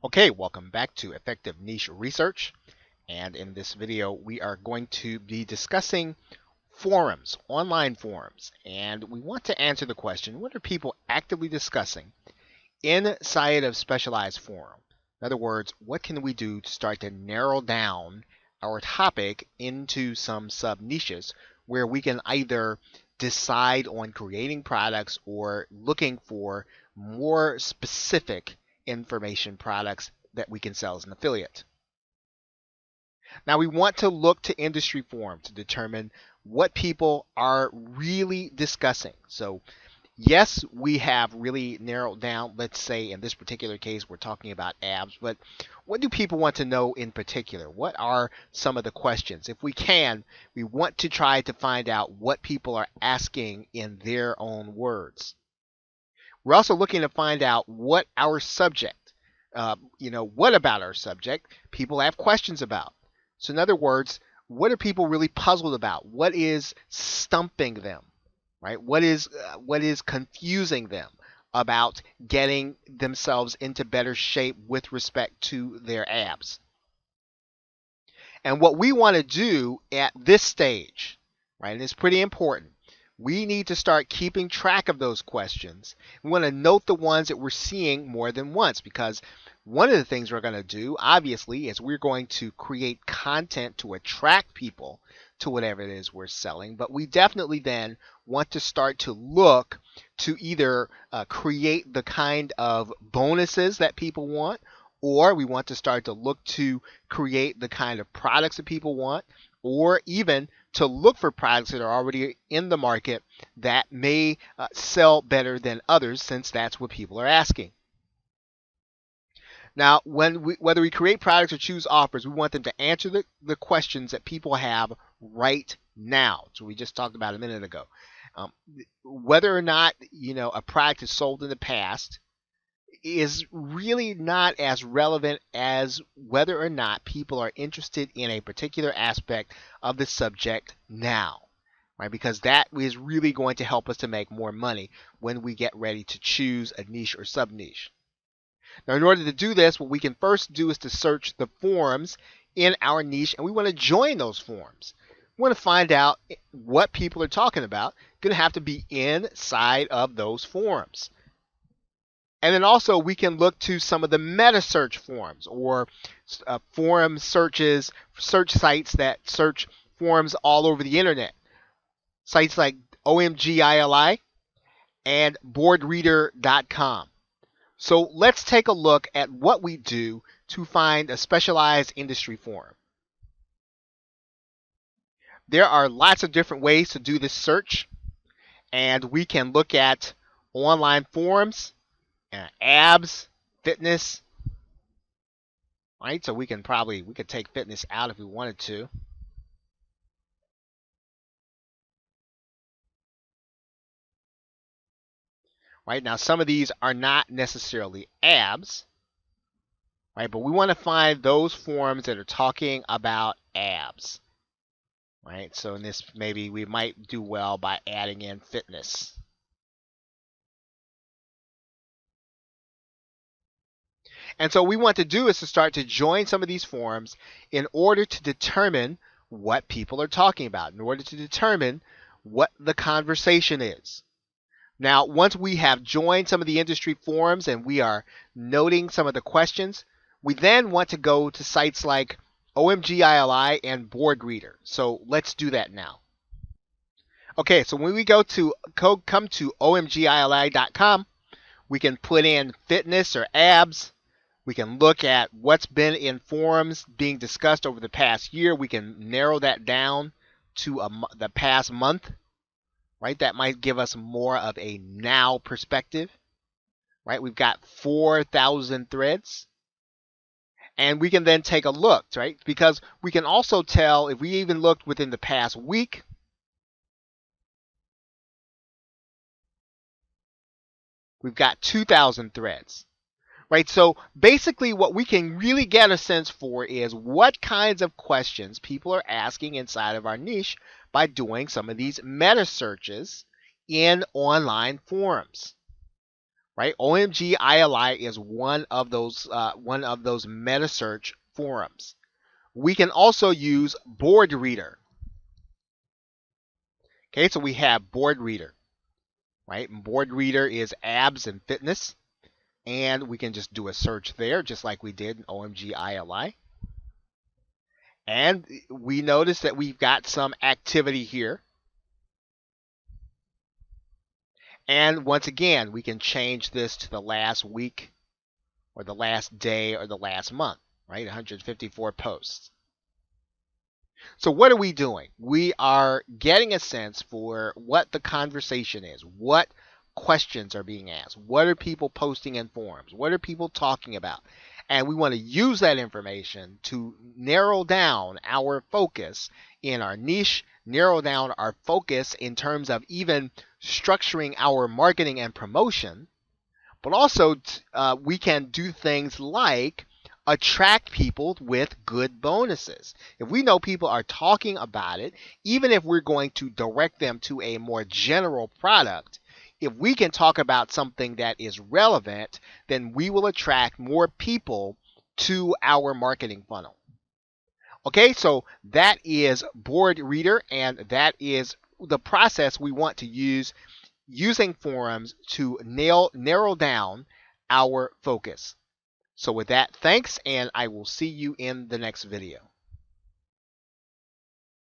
Okay, welcome back to Effective Niche Research. And in this video, we are going to be discussing forums, online forums. And we want to answer the question, what are people actively discussing inside of specialized forum? In other words, what can we do to start to narrow down our topic into some sub niches where we can either decide on creating products or looking for more specific information products that we can sell as an affiliate. Now we want to look to industry forums to determine what people are really discussing. So yes, we have really narrowed down, let's say in this particular case, we're talking about abs, but what do people want to know in particular? What are some of the questions? If we can, we want to try to find out what people are asking in their own words. We're also looking to find out what our subject, what about our subject people have questions about. So in other words, what are people really puzzled about? What is stumping them? Right? What is confusing them about getting themselves into better shape with respect to their abs? And what we want to do at this stage, right, and it's pretty important, we need to start keeping track of those questions. We want to note the ones that we're seeing more than once because one of the things we're going to do, obviously, is we're going to create content to attract people to whatever it is we're selling. But we definitely then want to start to look to either create the kind of bonuses that people want, or we want to start to look to create the kind of products that people want, or even to look for products that are already in the market that may sell better than others since that's what people are asking. Now, whether we create products or choose offers, we want them to answer the questions that people have right now. So we just talked about a minute ago. Um, Whether or not a product is sold in the past is really not as relevant as whether or not people are interested in a particular aspect of the subject now, right? Because that is really going to help us to make more money when we get ready to choose a niche or sub niche. Now, in order to do this, what we can first do is to search the forums in our niche, and we want to join those forums. We want to find out what people are talking about. Going to have to be inside of those forums. And then also we can look to some of the meta search forums or forum searches, search sites that search forums all over the internet. Sites like OMGILI and boardreader.com. So let's take a look at what we do to find a specialized industry forum. There are lots of different ways to do this search, and we can look at online forums, abs, fitness, right? So we could take fitness out if we wanted to. Right now, some of these are not necessarily abs, right? But we want to find those forums that are talking about abs, right? So in this, maybe we might do well by adding in fitness. And so what we want to do is to start to join some of these forums in order to determine what people are talking about, in order to determine what the conversation is. Now, once we have joined some of the industry forums and we are noting some of the questions, we then want to go to sites like OMGILI and BoardReader. So let's do that now. Okay, so when we come to omgili.com, we can put in fitness or abs. We can look at what's been in forums being discussed over the past year. We can narrow that down to the past month, right? That might give us more of a now perspective, right? We've got 4,000 threads. And we can then take a look, right? Because we can also tell if we even looked within the past week, we've got 2,000 threads, right? So basically what we can really get a sense for is what kinds of questions people are asking inside of our niche by doing some of these meta searches in online forums. right? OMG ILI is one of those meta search forums. We can also use Board Reader. Okay, so we have Board Reader, right? And Board Reader is abs and fitness, and we can just do a search there, just like we did in OMG ILI. And we notice that we've got some activity here. And once again, we can change this to the last week or the last day or the last month, right? 154 posts. So what are we doing? We are getting a sense for what the conversation is, what questions are being asked, what are people posting in forums, what are people talking about, and we want to use that information to narrow down our focus in our niche, narrow down our focus in terms of even structuring our marketing and promotion, but also we can do things like attract people with good bonuses. If we know people are talking about it, even if we're going to direct them to a more general product, if we can talk about something that is relevant, then we will attract more people to our marketing funnel. Okay, so that is Board Reader, and that is the process we want to use using forums to narrow down our focus. So with that, thanks, and I will see you in the next video.